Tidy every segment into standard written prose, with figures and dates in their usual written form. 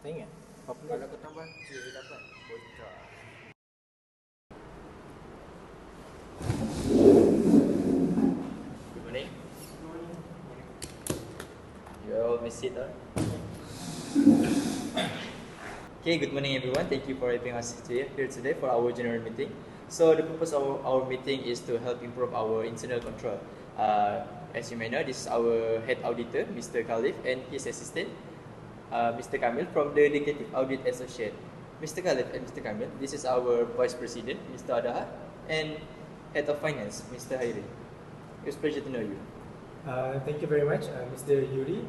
Tengok. Kalau kau tambah, dia dapat bocor. Good morning. You all may sit down. Okay, good morning everyone. Thank you for having us here today for our general meeting. So the purpose of our meeting is to help improve our internal control. As you may know, this is our head auditor, Mr. Khalif, and his assistant, Mr. Kamil from the Dedicated Audit Associate. Mr. Khalif and Mr. Kamil, this is our Vice President, Mr. Adaha, and Head of Finance, Mr. Hairi. It's a pleasure to know you. Thank you very much, Mr. Yuri.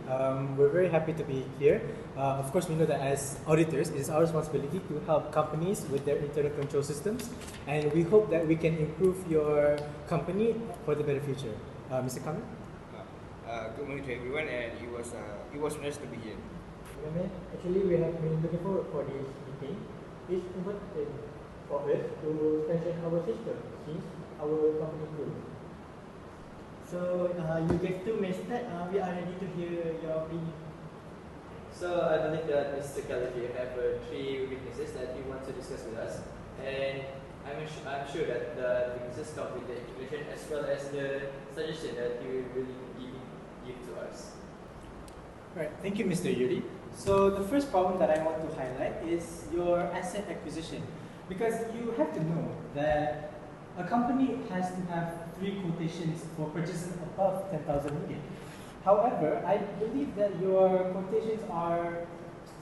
We're very happy to be here. Of course, we know that as auditors, it is our responsibility to help companies with their internal control systems, and we hope that we can improve your company for the better future. Mr. Kamil? Good morning to everyone, and it was nice to be here. Actually, we have been looking forward for this meeting. It's important for us to strengthen our system since our company grew. So you get to start. We are ready to hear your opinion. So I believe that Mr. Khalif, you have 3 weaknesses that you want to discuss with us, and I'm sure that the weaknesses come with the explanation as well as the suggestion that you will really give to us. Right, thank you, Mr. Yuri. So the first problem that I want to highlight is your asset acquisition, because you have to know that a company has to have 3 quotations for purchases above 10,000 ringgit. However, I believe that your quotations are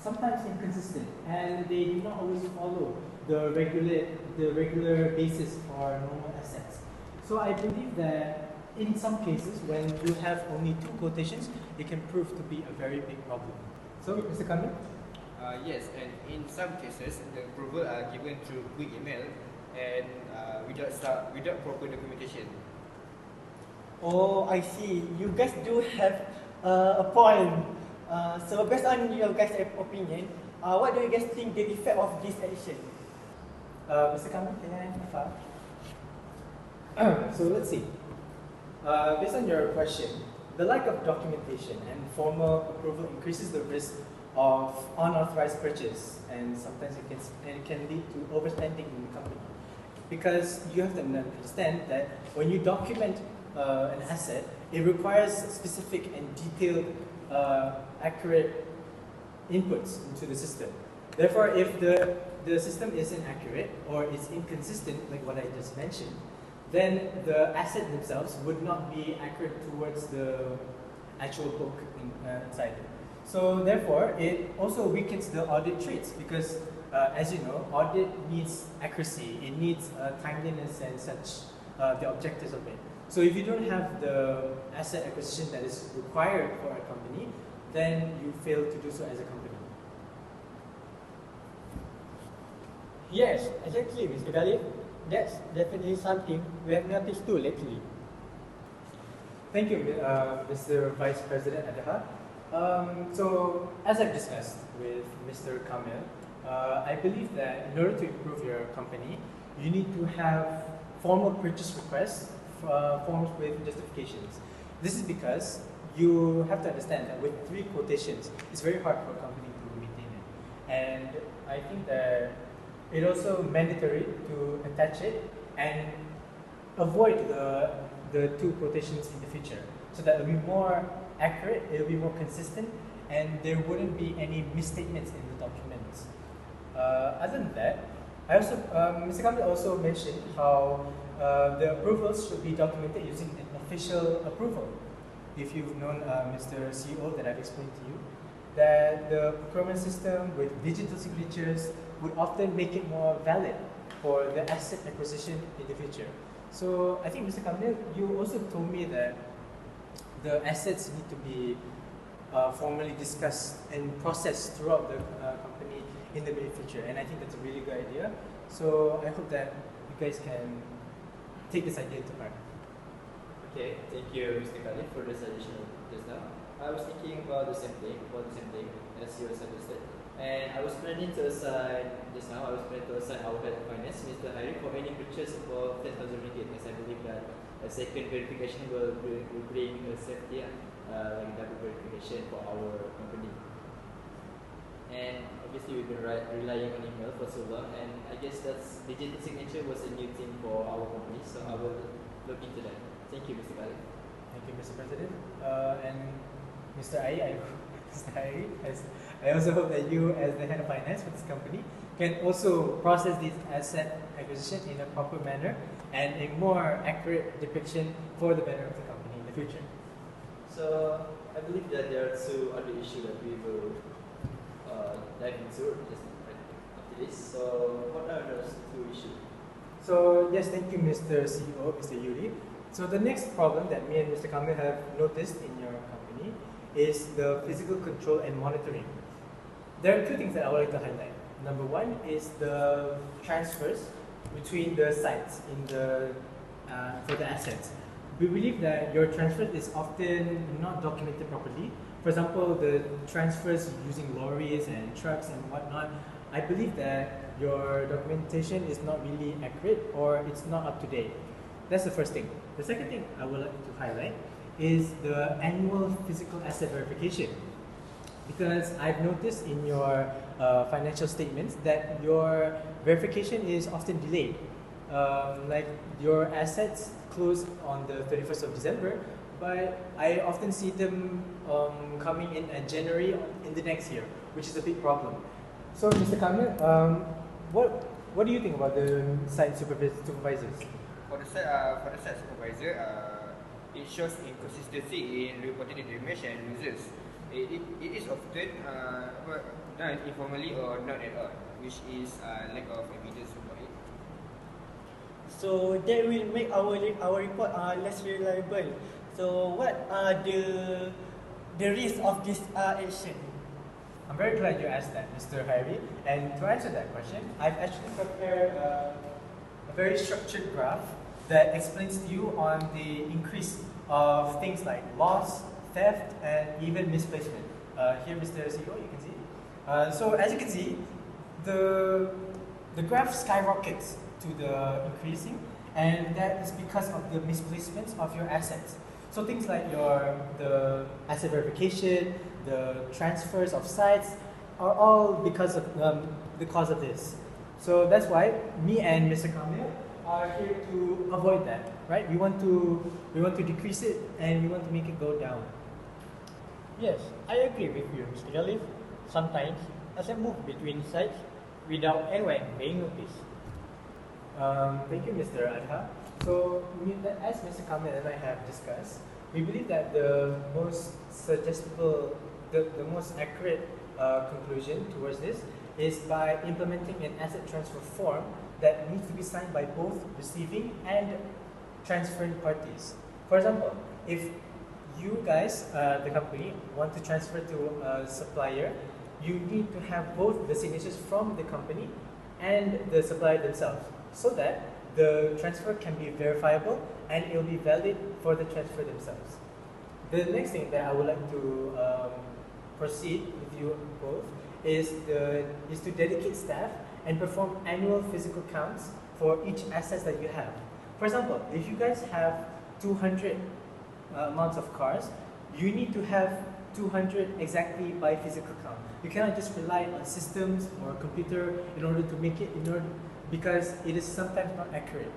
sometimes inconsistent and they do not always follow the regular basis for normal assets. So I believe that in some cases, when you have only 2 quotations, it can prove to be a very big problem. So, Mr. Kamil? Yes, and in some cases, the approval are given through quick email and without proper documentation. Oh, I see. You guys do have a point. So based on your guys' opinion, what do you guys think the effect of this action? Mr. Kamil, can I start? So let's see. Based on your question, the lack of documentation and formal approval increases the risk of unauthorized purchase, and sometimes it can lead to overspending in the company. Because you have to understand that when you document an asset, it requires specific and detailed, accurate inputs into the system. Therefore, if the system isn't accurate or is inconsistent, like what I just mentioned, then the asset themselves would not be accurate towards the actual book inside it. So therefore, it also weakens the audit traits because, as you know, audit needs accuracy, it needs timeliness and such, the objectives of it. So if you don't have the asset acquisition that is required for a company, then you fail to do so as a company. Yes, exactly, Mr. Khalif. That's definitely something we have noticed too lately. Thank you, Mr. Vice President Adaha. So, as I've discussed with Mr. Kamil, I believe that in order to improve your company, you need to have formal purchase requests, forms with justifications. This is because you have to understand that with 3 quotations, it's very hard for a company to maintain it. And I think that it's also mandatory to attach it and avoid the 2 quotations in the future, so that it will be more accurate, it will be more consistent, and there wouldn't be any misstatements in the documents. Other than that, I also, Mr. Kamil also mentioned how the approvals should be documented using an official approval. If you've known Mr. CEO that I've explained to you, that the procurement system with digital signatures would often make it more valid for the asset acquisition in the future. So I think, Mr. Kamil, you also told me that the assets need to be formally discussed and processed throughout the company in the near future, and I think that's a really good idea. So I hope that you guys can take this idea to heart. Okay, thank you, Mr. Khalif, for the suggestion just now. I was thinking about the same thing as you suggested, and I was planning to assign our head of finance, Mr. Hairi, for any purchase above 10,000 ringgit, as I believe that a second verification will bring a safety, like double verification for our company. and obviously we've been relying on email for so long, and I guess that's digital signature was a new thing for our company, so I will look into that. Thank you, Mr. Khalid. Thank you, Mr. President. And Mr. Ai, Mr. Ai, I also hope that you, as the head of finance for this company, can also process this asset acquisition in a proper manner and a more accurate depiction for the better of the company in the future. So I believe that there are two other issues that we will dive into just right after this. So what are those two issues? So yes, thank you, Mr. CEO, Mr. Yuri. So the next problem that me and Mr. Kamil have noticed in your company is the physical control and monitoring. There are two things that I would like to highlight. Number one is the transfers between the sites in the for the assets. We believe that your transfer is often not documented properly. For example, the transfers using lorries and trucks and whatnot. I believe that your documentation is not really accurate or it's not up to date. That's the first thing. The second thing I would like to highlight is the annual physical asset verification. Because I've noticed in your financial statements that your verification is often delayed. Like your assets close on the 31st of December, but I often see them coming in January in the next year, which is a big problem. So, Mr. Kamil, what do you think about the site supervisors? For the site supervisor, it shows inconsistency in reporting the damage and losses. It is often done informally or not at all, which is lack of evidence about it. So that will make our report less reliable. So what are the risks of this action? I'm very glad you asked that, Mr. Harry. And to answer that question, I've actually prepared a very structured graph that explains to you on the increase of things like loss, theft, and even misplacement. Here, Mr. CEO, you can see. So as you can see, the graph skyrockets to the increasing, and that is because of the misplacements of your assets. So things like the asset verification, the transfers of sites are all because of the cause of this. So that's why me and Mr. Kamil are here to avoid that, right? We want to decrease it and we want to make it go down. Yes, I agree with you, Mr. Khalif. Sometimes asset move between sites without anyone paying notice. Thank you, Mr. Adha. So, as Mr. Kamil and I have discussed, we believe that the most suggestible, the most accurate conclusion towards this is by implementing an asset transfer form that needs to be signed by both receiving and transferring parties. For example, if you guys, the company, want to transfer to a supplier, you need to have both the signatures from the company and the supplier themselves, so that the transfer can be verifiable and it will be valid for the transfer themselves. The next thing that I would like to proceed with you both is to dedicate staff and perform annual physical counts for each asset that you have. For example, if you guys have 200 amounts of cars, you need to have 200 exactly by physical count. You cannot just rely on systems or computer in order to make it because it is sometimes not accurate.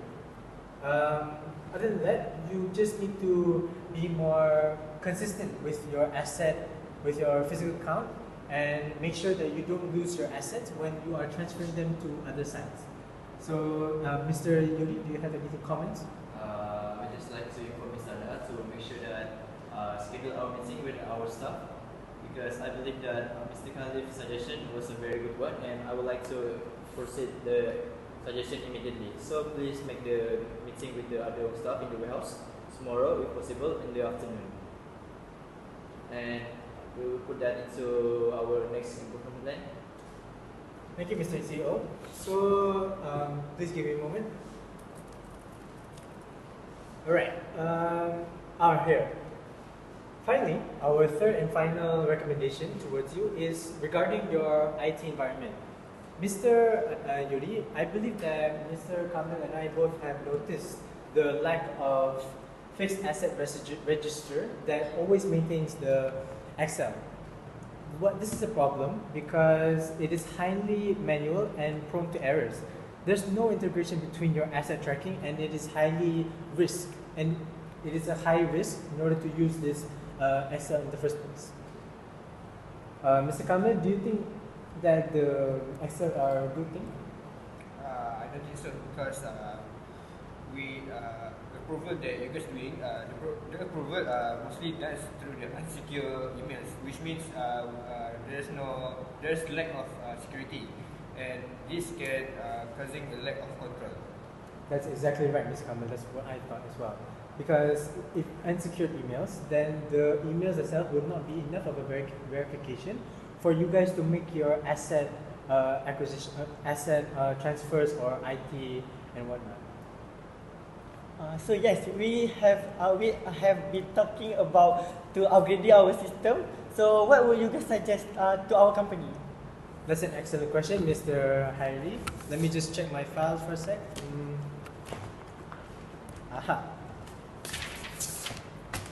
Other than that, you just need to be more consistent with your asset, with your physical count, and make sure that you don't lose your assets when you are transferring them to other sites. So, Mr. Yuri, do you have anything comments? I'd just like to inform Mr. Adha to make sure that schedule our meeting with our staff, because I believe that Mr. Khalif's suggestion was a very good one, and I would like to proceed the suggestion immediately. So please make the meeting with the other staff in the warehouse tomorrow, if possible, in the afternoon. And we will put that into our next improvement plan. Thank you, Mr. CEO. So, please give me a moment. Alright, here. Finally, our third and final recommendation towards you is regarding your IT environment. Mr. Yuri, I believe that Mr. Kamil and I both have noticed the lack of fixed asset register that always maintains the Excel. this is a problem because it is highly manual and prone to errors. There's no integration between your asset tracking, and it is highly risk, and it is a high risk in order to use this Excel in the first place. Mr. Kamil, do you think that the Excel are a good thing? I don't think so because the approval that you guys doing, the approval mostly done through the unsecure emails, which means there's lack of security, and this can causing a lack of control. That's exactly right, Mr. Kamil. That's what I thought as well. Because if unsecured emails, then the emails itself would not be enough of a verification for you guys to make your asset acquisition, asset transfers or IT and whatnot. So yes, we have been talking about to upgrade our system. So what would you guys suggest to our company? That's an excellent question, Mr. Hairi. Let me just check my files for a sec. Aha.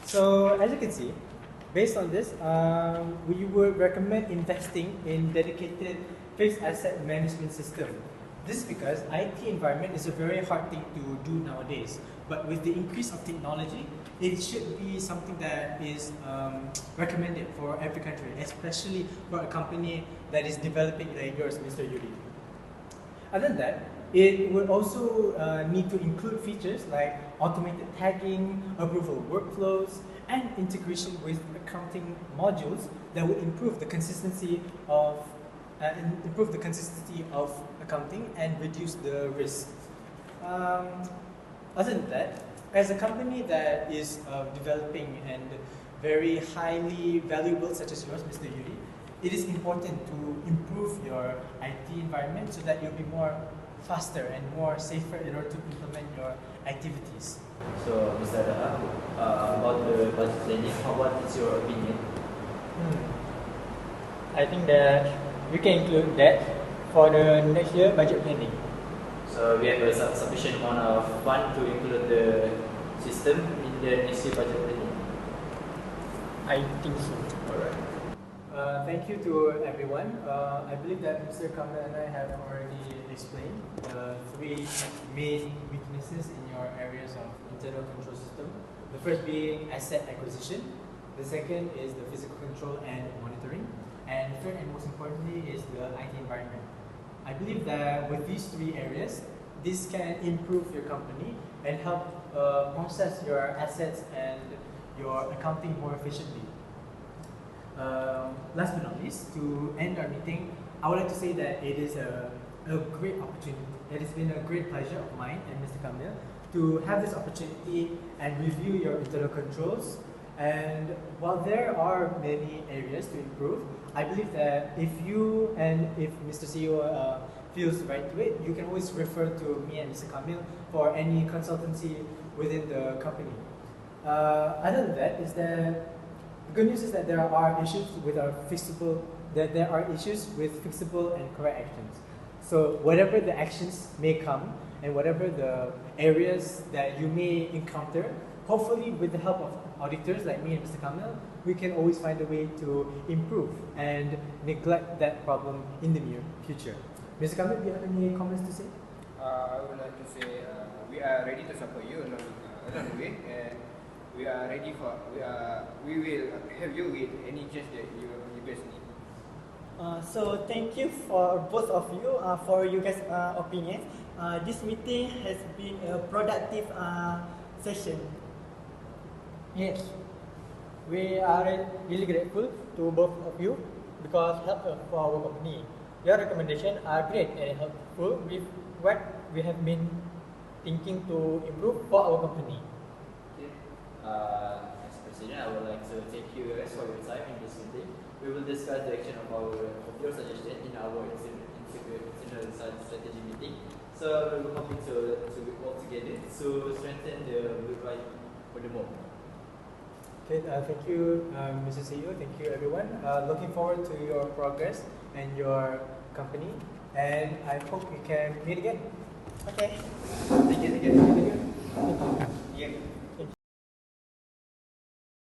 So as you can see, based on this, we would recommend investing in dedicated fixed asset management system. This is because IT environment is a very hard thing to do nowadays. But with the increase of technology, it should be something that is recommended for every country, especially for a company that is developing like yours, Mr. Yuri. Other than that, it would also need to include features like automated tagging, approval workflows, and integration with accounting modules that would improve the consistency of accounting and reduce the risk. Other than that, as a company that is developing and very highly valuable such as yours, Mr. Yuri, it is important to improve your IT environment so that you'll be more faster and more safer in order to implement your activities. So, Mr. Daha, about the budget planning, what is your opinion? I think that we can include that for the next year budget planning. So we have a sufficient amount of fund to include the system in the next year budget planning. I think so. Alright. Thank you to everyone. I believe that Mr. Kamil and I have already explained the three main weaknesses in your areas of internal control system. The first being asset acquisition. The second is the physical control and monitoring. And third and most importantly is the IT environment. I believe that with these three areas, this can improve your company and help process your assets and your accounting more efficiently. Last but not least, to end our meeting, I would like to say that it is a great opportunity. It has been a great pleasure of mine and Mr. Kamil to have this opportunity and review your internal controls. And while there are many areas to improve, I believe that if you and if Mr. CEO feels right to it, you can always refer to me and Mr. Kamil for any consultancy within the company. Other than that, is that the good news is that there are issues with our fixable. There are issues with fixable and correct actions. So whatever the actions may come and whatever the areas that you may encounter, hopefully with the help of auditors like me and Mr. Kamil, we can always find a way to improve and neglect that problem in the near future. Mr. Kamil, do you have any comments to say? I would like to say we are ready to support you along the way, and we are ready for we will help you with any change that you guys need. So thank you for both of you for you guys' opinion. This meeting has been a productive session. Yes, we are really grateful to both of you because help for our company. Your recommendations are great and helpful with what we have been thinking to improve for our company. Okay. As President, I would like to thank you guys for your time in this meeting. We will discuss the action of your suggestion in our internal strategy meeting. So we will hoping to work together to strengthen the right furthermore. Okay, thank you, Mr. CEO. Thank you, everyone. Looking forward to your progress and your company, and I hope we can meet again. Okay. Thank you. Yeah.